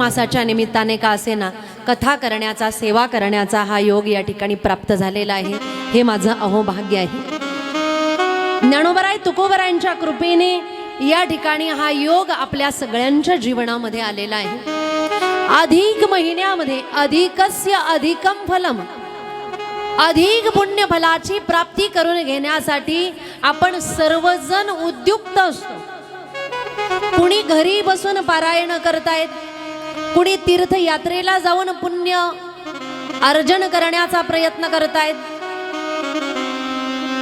मासाच्या निमित्ताने का असेना कथा करण्याचा, सेवा करण्याचा हा योग या ठिकाणी प्राप्त झालेला आहे. हे माझं अहोभाग्य आहे. ज्ञानोबराय तुकोबरायांच्या कृपेने या ठिकाणी हा योग आपल्या सगळ्यांच्या जीवनामध्ये आलेला आहे. अधिक महिन्यामध्ये अधिकस्य अधिकम फलम, अधिक पुण्य फलाची प्राप्ती करून घेण्यासाठी आपण सर्वजण उद्युक्त असतो. कुणी घरी बसून पारायण करतायत, कुणी तीर्थयात्रेला जाऊन पुण्य अर्जन करण्याचा प्रयत्न करतायत,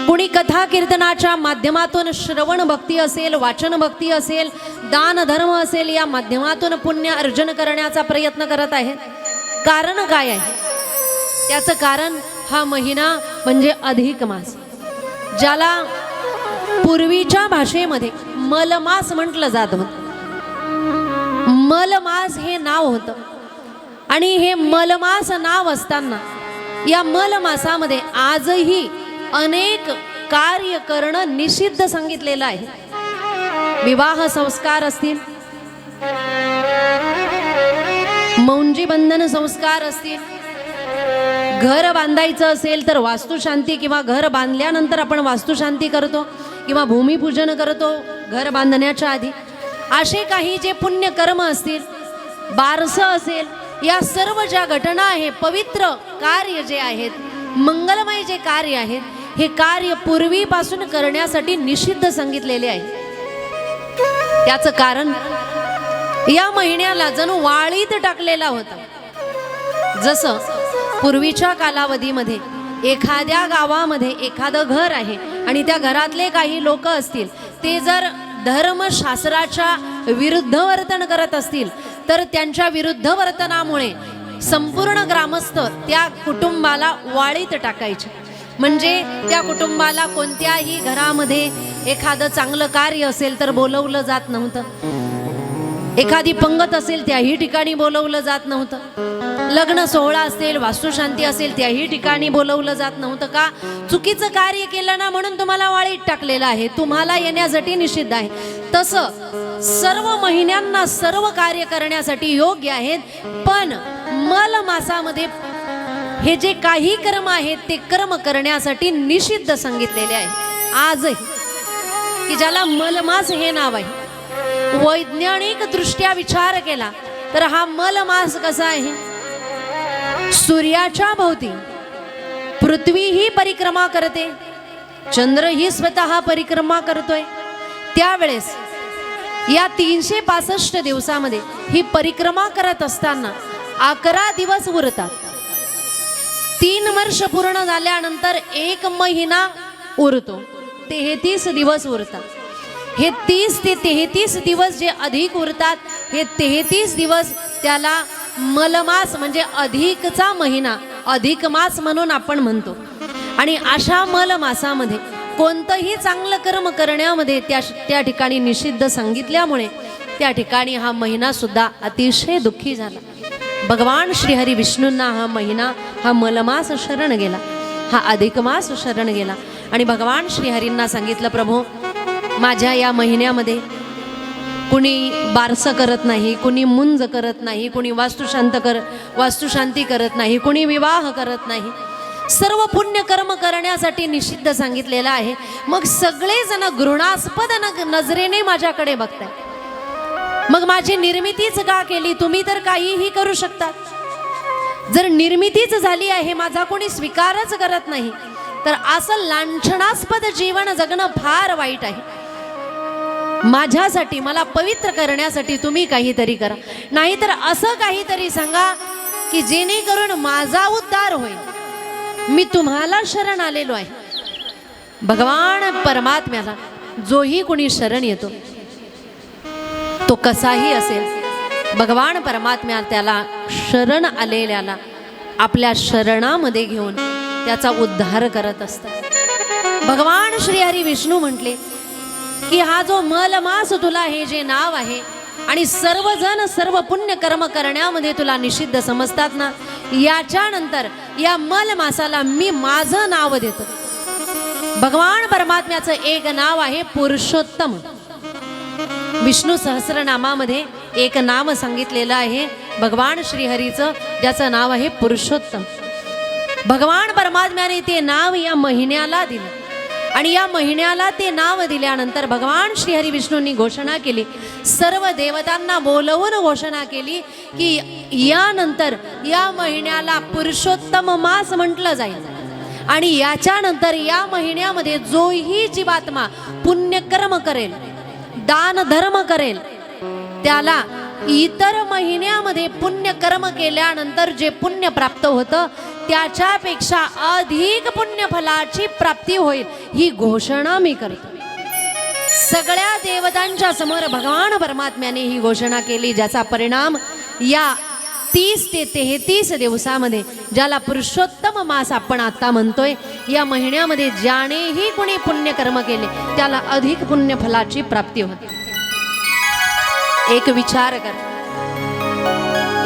कुणी कथा कीर्तनाच्या माध्यमातून श्रवण भक्ती असेल, वाचन भक्ती असेल, दान धर्म असेल, या माध्यमातून पुण्य अर्जन करण्याचा प्रयत्न करत आहेत. कारण काय आहे? त्याचं कारण हा महिना म्हणजे अधिक मास, ज्याला पूर्वीच्या भाषेमध्ये मलमास म्हटलं जात होतं. मलमास हे नाव होतं आणि हे मलमास नाव असताना या मलमासामध्ये आजही अनेक कार्य करणं निषिद्ध सांगितलेलं आहे. विवाह संस्कार असतील, मौंजी बंधन संस्कार असतील, घर बांधायचं असेल तर वास्तुशांती किंवा घर बांधल्यानंतर आपण वास्तुशांती करतो किंवा भूमिपूजन करतो घर बांधण्याच्या आधी, असे काही जे पुण्यकर्म असतील, बारसं असेल, या सर्व ज्या घटना आहे, पवित्र कार्य जे आहेत, मंगलमय जे कार्य आहेत, हे कार्य पूर्वीपासून करण्यासाठी निषिद्ध सांगितलेले आहे. त्याचं कारण या महिन्याला जणू वाळीत टाकलेला होता. जसं पूर्वीच्या कालावधीमध्ये एखाद्या गावामध्ये एखादं घर आहे आणि त्या घरातले काही लोक असतील, ते जर धर्मशास्त्राच्या विरुद्ध वर्तन करत असतील तर त्यांच्या विरुद्ध वर्तनामुळे संपूर्ण ग्रामस्थ त्या कुटुंबाला वाळीत टाकायचे. म्हणजे त्या कुटुंबाला कोणत्याही घरामध्ये एखादं चांगलं कार्य असेल तर बोलवलं जात नव्हतं, एखादी पंगत असेल त्याही ठिकाणी बोलवलं जात नव्हतं, लग्न सोहळा असेल, वास्तुशांती असेल, त्याही ठिकाणी बोलवलं जात नव्हतं. का? चुकीचं कार्य केलं ना म्हणून तुम्हाला वाळीत टाकलेलं आहे, तुम्हाला येण्यासाठी निषिद्ध आहे. तसं सर्व महिन्यांना सर्व कार्य करण्यासाठी योग्य आहेत, पण मल मासामध्ये हे जे काही कर्म आहेत ते कर्म करण्यासाठी निषिद्ध सांगितलेले आहे. आजही की ज्याला मलमास हे नाव आहे, वैज्ञानिक दृष्ट्या विचार केला तर हा मलमास कसा आहे? सूर्याच्या भोवती पृथ्वी ही परिक्रमा करते, चंद्र ही स्वतः परिक्रमा करतोय. त्यावेळेस या 365 दिवसामध्ये ही परिक्रमा करत असताना 11 दिवस उरतात. 3 वर्ष पूर्ण झाल्यानंतर 1 महिना उरतो, 33 दिवस उरतात. हे 30 ते 33 दिवस जे अधिक उरतात, हे 33 दिवस त्याला मलमास म्हणजे अधिकचा महिना, अधिक मास म्हणून आपण म्हणतो. आणि अशा मलमासामध्ये कोणतंही चांगलं कर्म करण्यामध्ये त्या ठिकाणी निषिद्ध सांगितल्यामुळे त्या ठिकाणी हा महिना सुद्धा अतिशय दुःखी झाला. भगवान श्रीहरी विष्णूंना हा महिना, हा मलमास शरण गेला, हा अधिक मास शरण गेला. आणि भगवान श्रीहरींना सांगितलं, प्रभू माझ्या या महिन्यामध्ये कुणी बारसं करत नाही, कुणी मुंज करत नाही, कुणी वास्तुशांती करत नाही, कुणी विवाह करत नाही, सर्व पुण्य कर्म करण्यासाठी निषिद्ध सांगितलेलं आहे. मग सगळेजण घृणास्पद नजरेने माझ्याकडे बघताय, मग माझी निर्मितीच का केली? तुम्ही तर काहीही करू शकता. जर निर्मितीच झाली आहे, माझा कोणी स्वीकारच करत नाही, तर असं लांछनास्पद जीवन जगणं फार वाईट आहे. माझ्यासाठी, मला पवित्र करण्यासाठी तुम्ही काहीतरी करा, नाहीतर असं काहीतरी सांगा की जेणेकरून माझा उद्धार होईल. मी तुम्हाला शरण आलेलो आहे. भगवान परमात्म्याला जोही कोणी शरण येतो, तो कसाही असेल, भगवान परमात्म्या त्याला शरण आलेल्याला आपल्या शरणामध्ये घेऊन त्याचा उद्धार करत असतात. भगवान श्रीहरी विष्णू म्हटले की हा जो मलमास तुला हे जे नाव आहे आणि सर्वजण सर्व पुण्य कर्म करण्यामध्ये तुला निषिद्ध समजतात ना, याच्यानंतर या मलमासाला मी माझं नाव देतो. भगवान परमात्म्याचं एक नाव आहे पुरुषोत्तम. विष्णू सहस्रनामामध्ये एक नाम सांगितलेलं आहे भगवान श्रीहरीचं, ज्याचं नाव आहे पुरुषोत्तम. भगवान परमात्म्याने ते नाव या महिन्याला दिलं आणि या महिन्याला ते नाव दिल्यानंतर भगवान श्रीहरी विष्णूंनी घोषणा केली, सर्व देवतांना बोलवून घोषणा केली की यानंतर या महिन्याला पुरुषोत्तम मास म्हटलं जाईल आणि याच्यानंतर या महिन्यामध्ये जोही जीवात्मा पुण्यकर्म करेल, दान धर्म करेल, त्याला इतर महिन्यामध्ये पुण्यकर्म केल्यानंतर जे पुण्य प्राप्त होतं त्याच्यापेक्षा अधिक पुण्यफलाची प्राप्ती होईल, ही घोषणा मी करतो. सगळ्या देवतांच्या समोर भगवान परमात्म्याने ही घोषणा केली, ज्याचा परिणाम या 30 ते 33 दिवसामध्ये, ज्याला पुरुषोत्तम मास आपण आता म्हणतोय, या महिन्यामध्ये ज्यानेही कोणी पुण्यकर्म केले त्याला अधिक पुण्यफलाची प्राप्ती होते. एक विचार कर,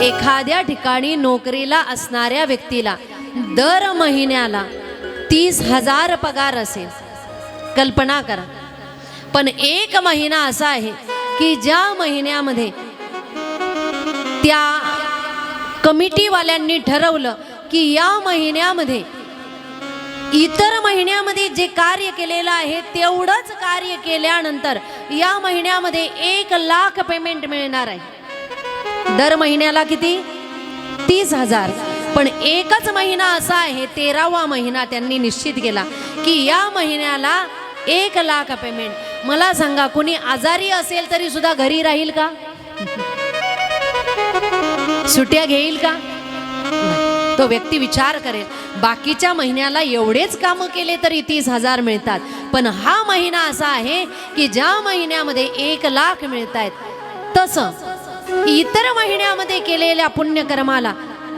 एखाद्या ठिकाणी नोकरीला असणाऱ्या व्यक्तीला दर महिन्याला 30,000 पगार असेल, कल्पना करा. पण एक महिना असा आहे की ज्या महिन्यामध्ये त्या कमिटीवाल्यांनी ठरवलं की या महिन्यामध्ये इतर महिन्यामध्ये जे कार्य केलेलं आहे तेवढंच कार्य केल्यानंतर या महिन्यामध्ये 1,00,000 पेमेंट मिळणार आहे. दर महिन्याला किती? 30,000. पण एकच महिना असा आहे, 13वा महिना त्यांनी निश्चित केला की या महिन्याला 1,00,000 पेमेंट. मला सांगा, कोणी आजारी असेल तरी सुद्धा घरी राहील का? सुट्ट्या घेईल का? तो व्यक्ती विचार करेल, बाकीच्या महिन्याला एवढेच कामं केले तरी 30,000 मिळतात, पण हा महिना असा आहे की ज्या महिन्यामध्ये 1,00,000 मिळत आहेत, तसं इतर महिन्यामध्ये केलेल्या पुण्यकर्माला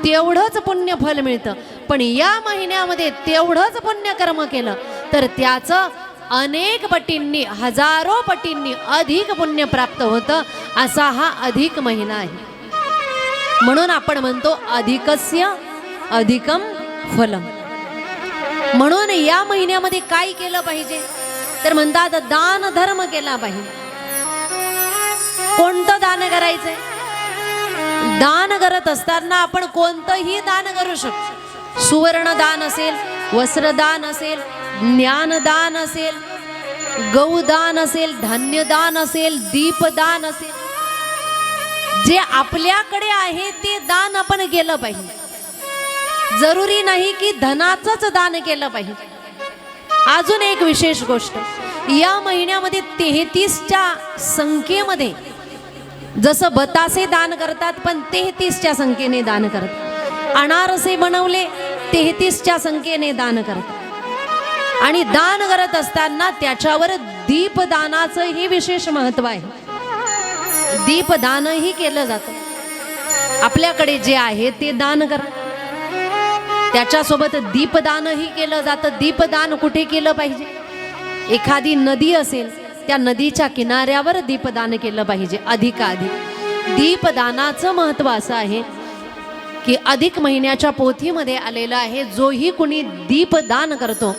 तेवढंच पुण्यफल मिळतं. पण या महिन्यामध्ये तेवढंच पुण्यकर्म केलं तर त्याचं अनेक पटींनी, हजारो पटींनी अधिक पुण्य प्राप्त होतं. असा हा अधिक महिना आहे. म्हणून आपण म्हणतो अधिकस्य अधिकम फलम. म्हणून या महिन्यामध्ये काय केलं पाहिजे तर म्हणतात दान धर्म केला पाहिजे. कोणतं दान करायचंय? दान करत असताना आपण कोणतंही दान करू शकतो. सुवर्ण दान असेल, वस्त्रदान असेल, ज्ञानदान असेल, गौदान असेल, धान्यदान असेल, दीपदान असेल, जे आपल्याकडे आहे ते दान आपण केलं पाहिजे. जरुरी नाही की धनाचंच दान केलं पाहिजे. अजून एक विशेष गोष्ट, या महिन्यामध्ये 33च्या संख्येमध्ये, जसं बतासे दान करतात पण 33च्या संख्येने दान करतात, अनारसे बनवले 33च्या संख्येने दान करतात. आणि दान करत असताना त्याच्यावर दीपदानाचंही विशेष महत्व आहे. दीपदानही केलं जातं. आपल्याकडे जे आहे ते दान करा, त्याच्यासोबत दीपदानही केलं जातं. दीपदान कुठे केलं पाहिजे? एखादी नदी असेल त्या नदीच्या किनाऱ्यावर दीपदान केलं पाहिजे. अधिकाधिक दीपदानाचं महत्व असं आहे की अधिक महिन्याच्या पोथीमध्ये आलेलं आहे, जोही कुणी दीपदान करतो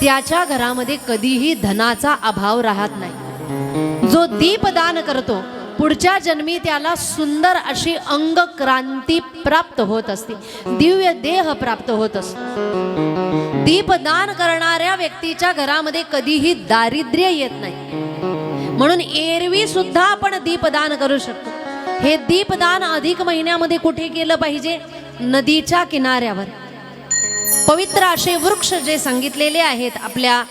त्याच्या घरामध्ये कधीही धनाचा अभाव राहत नाही. जो दीपदान करतो पुढच्या जन्मी त्याला सुंदर अशी अंग क्रांती प्राप्त होत असते, दिव्य देह प्राप्त होत असतो. दीपदान करणाऱ्या व्यक्तीच्या घरामध्ये कधीही दारिद्र्य येत नाही. म्हणून एरवी सुद्धा आपण दीपदान करू शकतो. हे दीपदान अधिक महिन्यामध्ये कुठे केलं पाहिजे? नदीच्या किनाऱ्यावर. पवित्र असे वृक्ष जे सांगितलेले आहेत आपल्या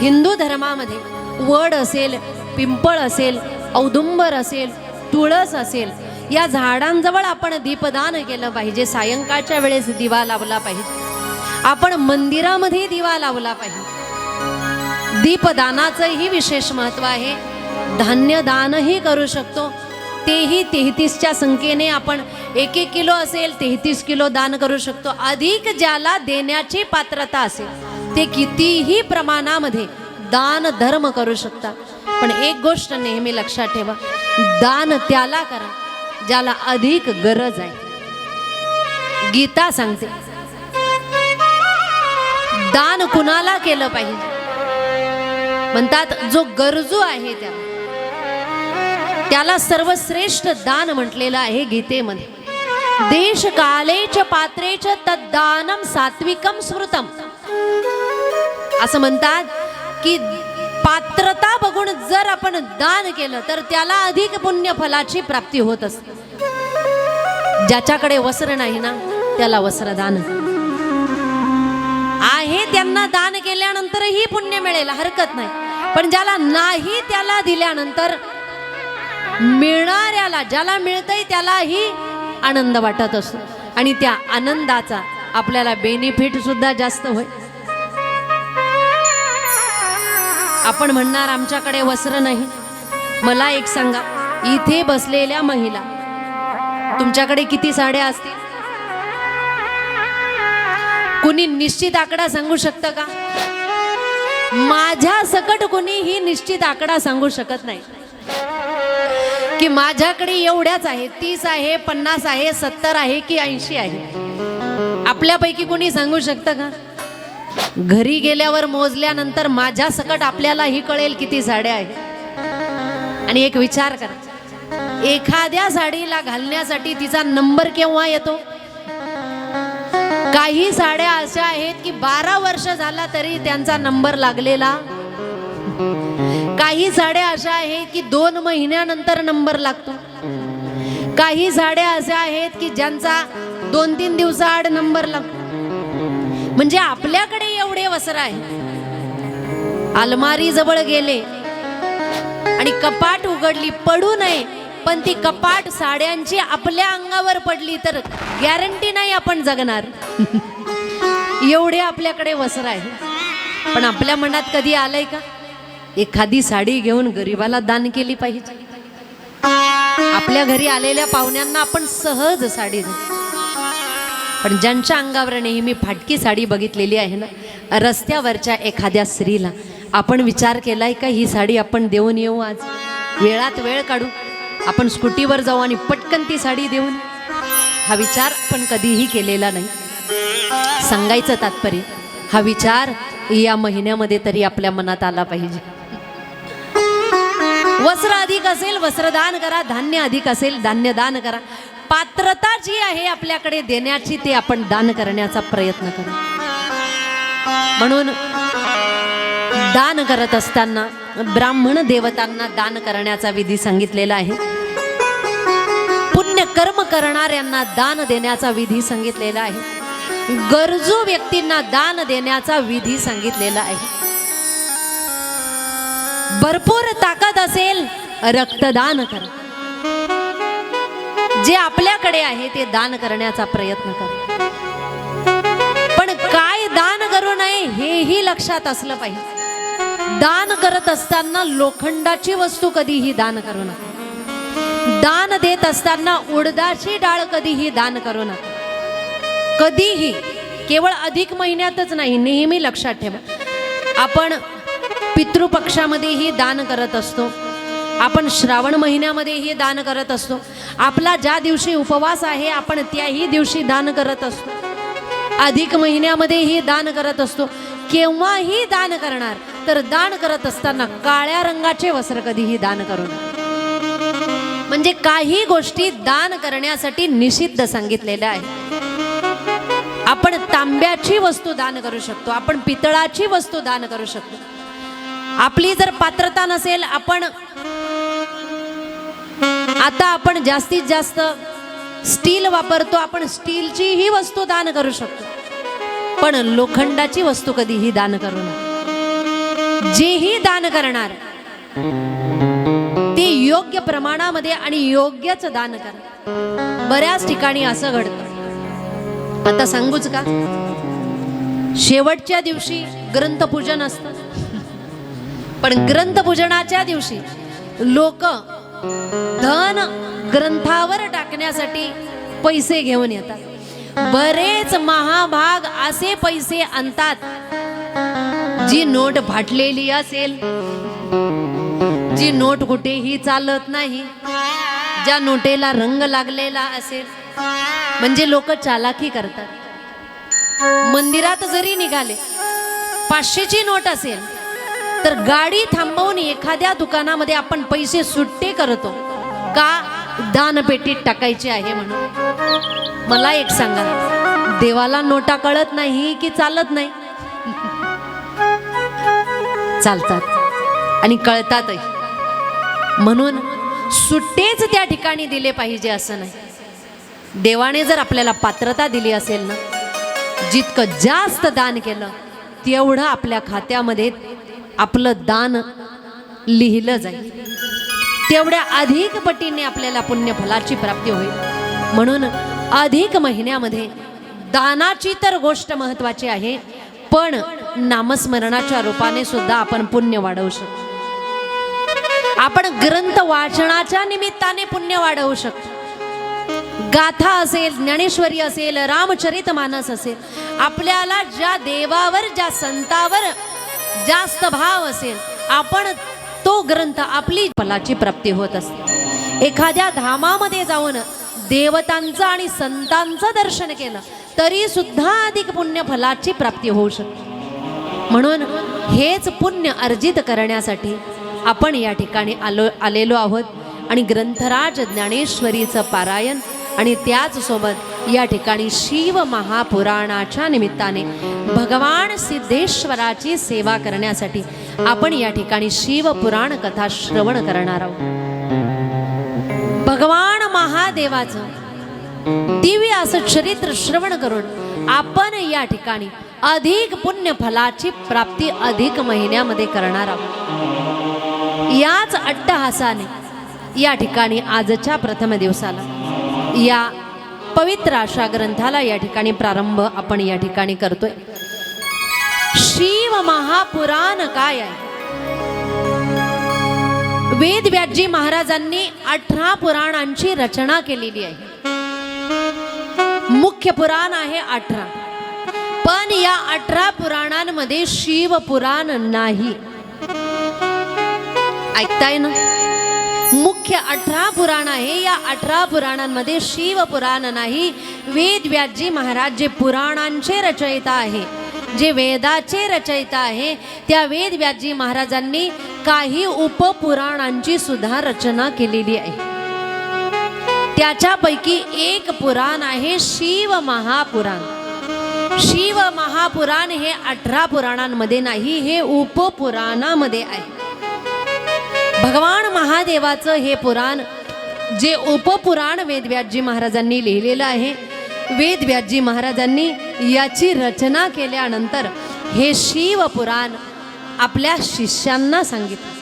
हिंदू धर्मामध्ये, वड असेल, पिंपळ असेल, औदुंबर असेल, तुळस असेल, या झाडांजवळ आपण दीपदान केलं पाहिजे. सायंकाळच्या वेळेस दिवा लावला पाहिजे. आपण मंदिरामध्ये दिवा लावला पाहिजे. दीपदानाचंही विशेष महत्व आहे. धान्यदानही करू शकतो, तेही 33च्या संख्येने. आपण 1-1 किलो असेल 33 किलो दान करू शकतो. अधिक ज्याला देण्याची पात्रता असेल ते कितीही प्रमाणामध्ये दान धर्म करू शकतात. पण एक गोष्ट नेहमी लक्षात ठेवा, दान त्याला करा ज्याला अधिक गरज आहे. गीता सांगते दान कुणाला केलं पाहिजे? म्हणतात जो गरजू आहे त्याला. त्याला सर्वश्रेष्ठ दान म्हटलेलं आहे गीतेमध्ये. देश कालेच पात्रेच तद्दानम सात्विकम स्मृतम. असं म्हणतात की पात्रता बघून जर आपण दान केलं तर त्याला अधिक पुण्य फलाची प्राप्ती होत असते. ज्याच्याकडे वस्त्र नाही ना त्याला वस्त्रदान आहे, त्यांना दान केल्यानंतरही पुण्य मिळेल, हरकत नाही. पण ज्याला नाही त्याला दिल्यानंतर मिळणाऱ्याला, ज्याला मिळतंय त्यालाही आनंद वाटत असतो आणि त्या आनंदाचा आपल्याला बेनिफिट सुद्धा जास्त होय. आपण म्हणणार आमच्याकडे वस्त्र नाही. मला एक सांगा, इथे बसलेल्या महिला तुमच्याकडे किती साड्या असतील? कुणी निश्चित आकडा सांगू शकतं का? माझ्या सकट कुणीही निश्चित आकडा सांगू शकत नाही की माझ्याकडे एवढ्याच आहे, 30 आहे, 50 आहे, 70 आहे की 80 आहे. आपल्यापैकी कोणी सांगू शकतं का? घरी गेल्यावर मोजल्यानंतर माझ्या सकट आपल्यालाही कळेल किती साड्या आहेत. आणि एक विचार करा, एखाद्या साडीला घालण्यासाठी तिचा नंबर केव्हा येतो? काही साड्या अशा आहेत की 12 वर्ष झाला तरी त्यांचा नंबर लागलेला. काही साड्या अशा आहेत की 2 महिन्यानंतर नंबर लागतो. काही साड्या अशा आहेत की ज्यांचा 2-3 दिवसाआड नंबर लागतो. म्हणजे आपल्याकडे एवढे वस्त्र आहे. अलमारी जवळ गेले आणि कपाट उघडली, पडू नये, पण ती कपाट साड्यांची आपल्या अंगावर पडली तर गॅरंटी नाही आपण जगणार. एवढे आपल्याकडे वस्त्र आहे. पण आपल्या मनात कधी आलंय का एखादी साडी घेऊन गरिबाला दान केली पाहिजे? आपल्या घरी आलेल्या पाहुण्यांना आपण सहज साडी देतो. पण ज्यांच्या अंगावर नेहमी फाटकी साडी बघितलेली आहे ना, रस्त्यावरच्या एखाद्या स्त्रीला आपण विचार केलाय का ही साडी आपण देऊन येऊ? आज वेळात वेळ काढू, आपण स्कूटीवर जाऊ आणि पटकन ती साडी देऊन? हा विचार आपण कधीही केलेला नाही. सांगायचं तात्पर्य, हा विचार या महिन्यामध्ये तरी आपल्या मनात आला पाहिजे. वस्त्र अधिक असेल वस्त्रदान करा, धान्य अधिक असेल धान्य दान करा. पात्रता जी आहे आपल्याकडे देण्याची ते आपण दान करण्याचा प्रयत्न करा. म्हणून दान करत असताना ब्राह्मण देवतांना दान करण्याचा विधी सांगितलेला आहे. पुण्य कर्म करणाऱ्यांना दान देण्याचा विधी सांगितलेला आहे. गरजू व्यक्तींना दान देण्याचा विधी सांगितलेला आहे. भरपूर ताकद असेल रक्तदान करा. जे आपल्याकडे आहे ते दान करण्याचा प्रयत्न करा. पण काय दान करू नये हेही लक्षात असलं पाहिजे. दान करत असताना लोखंडाची वस्तू कधीही दान करू नका. दान देत असताना उडदाची डाळ कधीही दान करू नका. कधीही, केवळ अधिक महिन्यातच नाही, नेहमी लक्षात ठेवा. आपण पितृपक्षामध्येही दान करत असतो, आपण श्रावण महिन्यामध्येही दान करत असतो. आपला ज्या दिवशी उपवास आहे आपण त्याही दिवशी दान करत असतो. अधिक महिन्यामध्येही दान करत असतो. केव्हाही दान करणार तर दान करत असताना काळ्या रंगाचे वस्त्र कधीही दान करू नये. म्हणजे काही गोष्टी दान करण्यासाठी निषिद्ध सांगितलेल्या आहे. आपण तांब्याची वस्तू दान करू शकतो, आपण पितळाची वस्तू दान करू शकतो. आपली जर पात्रता नसेल, आता आपण जास्तीत जास्त स्टील वापरतो, आपण स्टीलची ही वस्तू दान करू शकतो. पण लोखंडाची वस्तू कधीही दान करू नये. जेही दान करणार ते योग्य प्रमाणामध्ये आणि योग्यच दान करा. बऱ्याच ठिकाणी असं घडतं. आता सांगूच का, शेवटच्या दिवशी ग्रंथपूजन असतं, पण ग्रंथपूजनाच्या दिवशी लोक धन ग्रंथावर टाकण्यासाठी पैसे घेऊन येतात. बरेच महाभाग असे पैसे आणतात जी नोट फाटलेली असेल, जी नोट कुठेही चालत नाही, ज्या नोटेला रंग लागलेला असेल. म्हणजे लोक चालाकी करतात. मंदिरात जरी निघाले, 500ची नोट असेल तर गाडी थांबवून एखाद्या दुकानामध्ये आपण पैसे सुट्टे करतो का दानपेटीत टाकायची आहे म्हणून. मला एक सांगा, देवाला नोटा कळत नाही की चालत नाही? चालतात आणि कळतातही. म्हणून सुट्टेच त्या ठिकाणी दिले पाहिजे असं नाही. देवाने जर आपल्याला पात्रता दिली असेल ना, जितकं जास्त दान केलं तेवढं आपल्या खात्यामध्ये आपलं दान लिहिलं जाईल, तेवढ्या अधिक पटीने आपल्याला पुण्यफलाची प्राप्ती होईल. म्हणून अधिक महिन्यामध्ये दानाची तर गोष्ट महत्वाची आहे, पण नामस्मरणाच्या रूपाने सुद्धा आपण पुण्य वाढवू शकतो. आपण ग्रंथ वाचनाच्या निमित्ताने पुण्य वाढवू शकतो. गाथा असेल, ज्ञानेश्वरी असेल, रामचरितमानस असेल, आपल्याला ज्या देवावर, ज्या संतावर जास्त भाव असेल, आपण तो ग्रंथ, आपली फलाची प्राप्ती होत असते. एखाद्या धामामध्ये जाऊन देवतांचं आणि संतांचं दर्शन केलं तरी सुद्धा अधिक पुण्य फलाची प्राप्ती होऊ शकते. म्हणून हेच पुण्य अर्जित करण्यासाठी आपण या ठिकाणी आलेलो आहोत. आणि ग्रंथराज ज्ञानेश्वरीचं पारायण आणि त्याच सोबत या ठिकाणी शिव महापुराणाच्या निमित्ताने भगवान सिद्धेश्वराची सेवा करण्यासाठी आपण या ठिकाणी शिवपुराण कथा श्रवण करणार आहोत. भगवान महादेवाचं दिव्य असं चरित्र श्रवण करून आपण या ठिकाणी अधिक पुण्य फलाची प्राप्ती अधिक महिन्यामध्ये करणार आहोत. याच अट्टहासाने या ठिकाणी आजच्या प्रथम दिवसाला या पवित्र अशा ग्रंथाला या ठिकाणी प्रारंभ आपण या ठिकाणी करतोय. शिव महापुराण काय आहे? वेदव्यासजी महाराजांनी 18 पुराणांची रचना केलेली आहे. मुख्य पुराण आहे 18, पण या 18 पुराणांमध्ये शिवपुराण नाही. ऐकताय ना? मुख्य 18 पुराण आहे, या 18 पुराणांमध्ये शिवपुराण नाही. वेदव्यासजी महाराज जे पुराणांचे रचयिता आहे, जे वेदाचे रचयिता आहे, त्या वेदव्यासजी महाराजांनी काही उपपुराणांची सुद्धा रचना केलेली आहे. त्याच्यापैकी एक पुराण आहे शिव महापुराण. शिव महापुराण हे 18 पुराणांमध्ये नाही, हे उपपुराणामध्ये आहे. भगवान महादेवाचं हे पुराण, जे उपपुराण वेदव्यासजी महाराजांनी लिहिलेलं आहे, वेदव्यासजी महाराजांनी याची रचना केल्यानंतर हे शिवपुराण आपल्या शिष्यांना सांगितलं.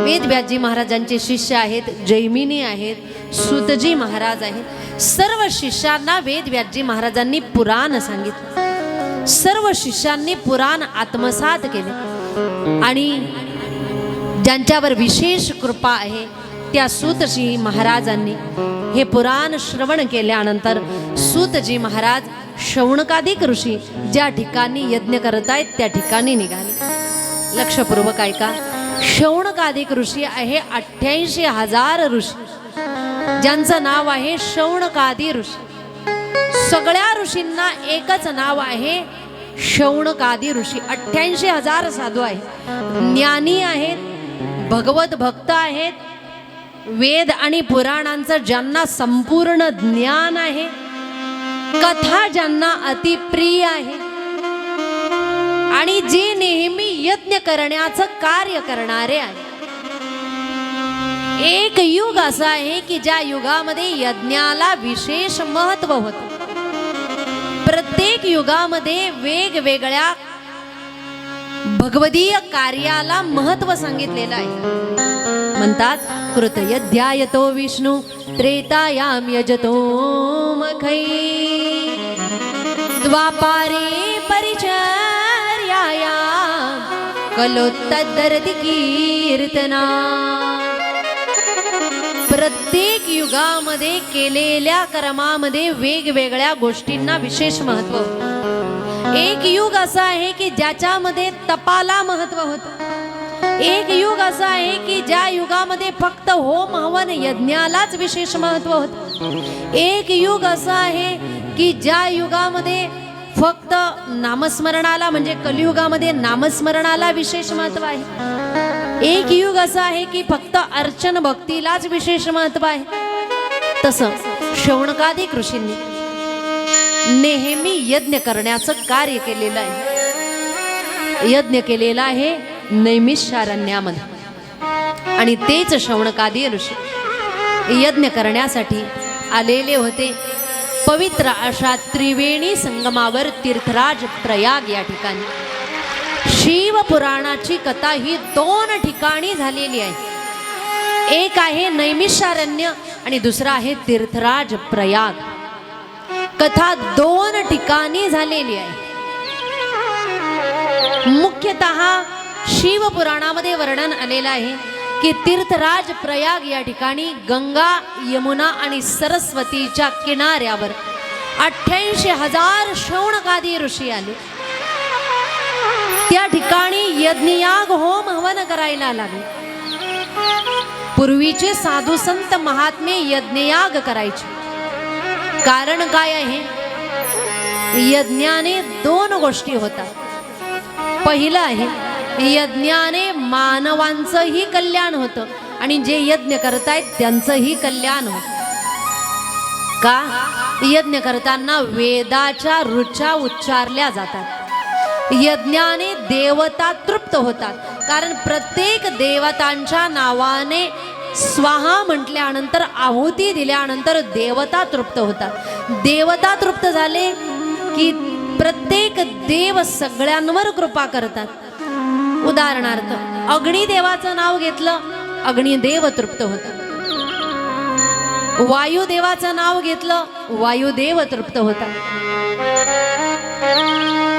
वेदव्यासजी महाराजांचे शिष्य आहेत, जैमिनी आहेत, सूतजी महाराज आहेत. सर्व शिष्यांना वेदव्यासजी महाराजांनी पुराण सांगितलं. सर्व शिष्यांनी पुराण आत्मसात केले आणि ज्यांच्यावर विशेष कृपा आहे त्या सूतजी महाराजांनी हे पुराण श्रवण केल्यानंतर सूतजी महाराज शौनकादिक ऋषी ज्या ठिकाणी यज्ञ करत आहेत त्या ठिकाणी निघाले. लक्षपूर्वक ऐका. शौनकादिक ऋषी आहे 88,000 ऋषी, ज्यांचं नाव आहे शौनकादी ऋषी. सगळ्या ऋषींना एकच नाव आहे शौनकादी ऋषी. 88,000 साधू आहेत, ज्ञानी आहेत, भगवत भक्त आहेत, वेद आणि पुराणांचं ज्यांना संपूर्ण ज्ञान आहे, कथा ज्यांना अतिप्रिय आहे आणि जे नेहमी यज्ञ करण्याचं कार्य करणारे आहे. एक युग असं आहे की ज्या युगामध्ये यज्ञाला विशेष महत्त्व होतं. प्रत्येक युगामध्ये वेगवेगळ्या भगवदीय कार्याला महत्त्व सांगितलेलं आहे. म्हणतात कृतयध्यायतो विष्णू त्रेतायाम यजतो मखै द्वापारे परिचर्याया कलोत्तदरति कीर्तना. प्रत्येक युगामध्ये केलेल्या कर्मामध्ये वेगवेगळ्या गोष्टींना विशेष महत्त्व. एक युग असं आहे की ज्याच्यामध्ये तपाला महत्त्व होतं. एक युग असं आहे की ज्या युगामध्ये फक्त होम हवन यज्ञालाच विशेष महत्त्व होतं. एक युग असं आहे की ज्या युगामध्ये फक्त नामस्मरणाला, म्हणजे कलियुगामध्ये नामस्मरणाला विशेष महत्त्व आहे. एक युग असं आहे की फक्त अर्चन भक्तीलाच विशेष महत्व आहे, तसं शौनकादिक ऋषींनी नेहमी यज्ञ करण्याचं कार्य केलेलं आहे. यज्ञ केलेला आहे नैमिषारण्यामध्ये. आणि तेच शौनकादी ऋषी यज्ञ करण्यासाठी आलेले होते पवित्र अशा त्रिवेणी संगमावर तीर्थराज प्रयाग या ठिकाणी. शिवपुराणाची कथा ही 2 ठिकाणी झालेली आहे. एक आहे नैमिषारण्य आणि दुसरा आहे तीर्थराज प्रयाग. कथा 2 ठिकाणी झालेली आहे. मुख्यतः शिवपुराणामध्ये वर्णन आलेलं आहे की तीर्थराज प्रयाग या ठिकाणी गंगा, यमुना आणि सरस्वतीच्या किनाऱ्यावर 88,000 शौनकादी ऋषी आले. त्या ठिकाणी यज्ञयाग होम हवन करायला लागले. पूर्वीचे साधू संत महात्मे यज्ञयाग करायचे. कारण काय आहे? यज्ञाने 2 गोष्टी होतात. पहिलं आहे, यज्ञाने मानवांचंही कल्याण होतं आणि जे यज्ञ करतायत त्यांचंही कल्याण होतं. का? यज्ञ करताना वेदाच्या ऋचा उच्चारल्या जातात. यज्ञाने देवता तृप्त होतात. कारण प्रत्येक देवतांच्या नावाने स्वाहा म्हटल्यानंतर, आहुती दिल्यानंतर देवता तृप्त होतात. देवता तृप्त झाले की प्रत्येक देव सगळ्यांवर कृपा करतात. उदाहरणार्थ अग्निदेवाचं नाव घेतलं, अग्निदेव तृप्त होतात. वायुदेवाचं नाव घेतलं, वायुदेव तृप्त होतात.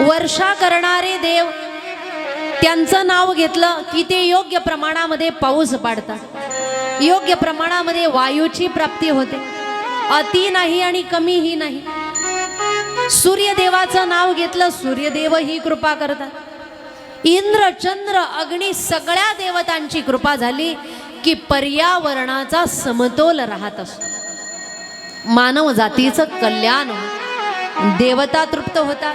वर्षा करणारे देव, त्यांचं नाव घेतलं की ते योग्य प्रमाणामध्ये पाऊस पाडतात. योग्य प्रमाणामध्ये वायूची प्राप्ती होते. अति नाही आणि कमीही नाही. सूर्यदेवाचं नाव घेतलं, सूर्यदेव ही कृपा करतात. इंद्र, चंद्र, अग्नी सगळ्या देवतांची कृपा झाली की पर्यावरणाचा समतोल राहत असतो. मानव जातीचं कल्याण होतं. देवता तृप्त होतात,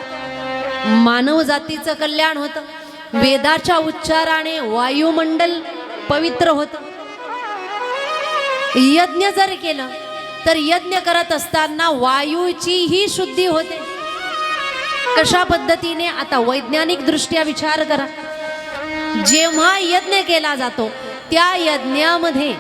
मानव जातीचं कल्याण होतं. वेदाच्या उच्चाराने वायुमंडल पवित्र होतं. यज्ञ जर केलं तर यज्ञ करत असताना वायूचीही शुद्धी होते. कशा पद्धतीने? आता वैज्ञानिक दृष्ट्या विचार करा. जेव्हा यज्ञ केला जातो त्या यज्ञामध्ये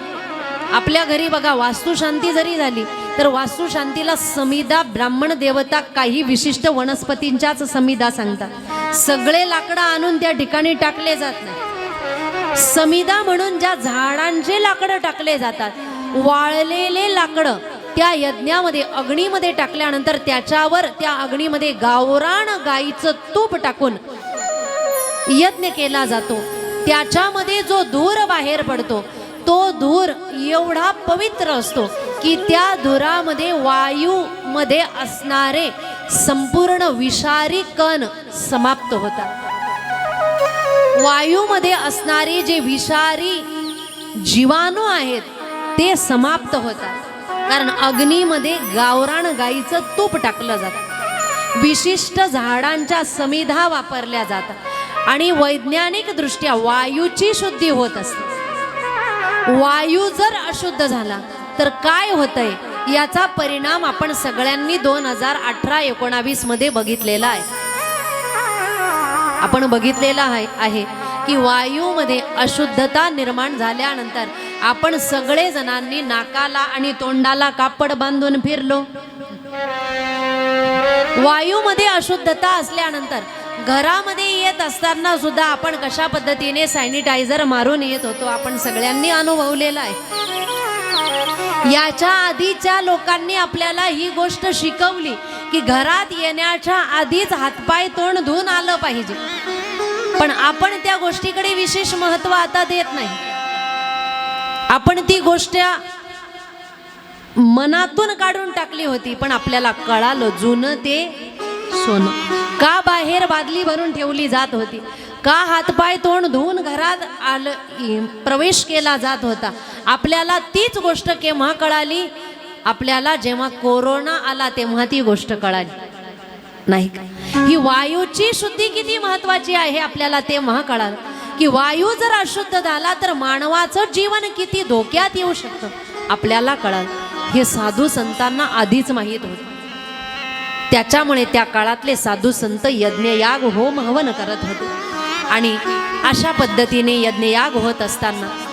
आपल्या घरी बघा, वास्तुशांती जरी झाली तर वास्तुशांतीला समिधा ब्राह्मण देवता काही विशिष्ट वनस्पतींच्याच समिधा सांगतात. सगळे लाकडं आणून त्या ठिकाणी टाकले जात नाही. समिधा म्हणून ज्या झाडांचे लाकडं टाकले जातात, वाळलेले लाकडं त्या यज्ञामध्ये अग्नीमध्ये टाकल्यानंतर त्याच्यावर त्या अग्नीमध्ये गावरान गाईचं तूप टाकून यज्ञ केला जातो. त्याच्यामध्ये जो धूर बाहेर पडतो तो धूर एवढा पवित्र असतो की त्या धुरामध्ये वायूमध्ये असणारे संपूर्ण विषारी कण समाप्त होतात. वायूमध्ये असणारे जे विषारी जीवाणू आहेत ते समाप्त होतात. कारण अग्नीमध्ये गावरान गाईचं तूप टाकलं जातं. विशिष्ट झाडांच्या समिधा वापरल्या जातात आणि वैज्ञानिक दृष्ट्या वायूची शुद्धी होत असते. वायू जर अशुद्ध झाला तर काय होतंय याचा परिणाम आपण सगळ्यांनी 2018-19 मध्ये बघितलेला आहे. आपण बघितलेला आहे की वायूमध्ये अशुद्धता निर्माण झाल्यानंतर आपण सगळे जणांनी नाकाला आणि तोंडाला कापड बांधून फिरलो. वायूमध्ये अशुद्धता असल्यानंतर घरामध्ये येत असताना सुद्धा आपण कशा पद्धतीने सॅनिटायझर मारून येत होतो आपण सगळ्यांनी अनुभवलेला आहे. याच्या आधीच्या लोकांनी आपल्याला ही गोष्ट शिकवली की घरात येण्याच्या आधीच हातपाय तोंड धुवून आलं पाहिजे. पण आपण त्या गोष्टीकडे विशेष महत्त्व आता देत नाही. आपण ती गोष्ट मनातून काढून टाकली होती. पण आपल्याला कळालं जुनं ते सोनं. का बाहेर बादली भरून ठेवली जात होती? का हातपाय तोंड धुवून घरात प्रवेश केला जात होता? आपल्याला तीच गोष्ट केव्हा कळाली? आपल्याला जेव्हा कोरोना आला तेव्हा ती गोष्ट कळाली नाही का? ही वायूची शुद्धी किती महत्वाची आहे आपल्याला तेव्हा कळालं. की वायू जर अशुद्ध झाला तर मानवाचं जीवन किती धोक्यात येऊ शकतं आपल्याला कळालं. हे साधू संतांना आधीच माहीत होतं. त्याच्यामुळे त्या काळातले साधू संत यज्ञयाग होम हवन करत होते. आणि अशा पद्धतीने यज्ञयाग होत असताना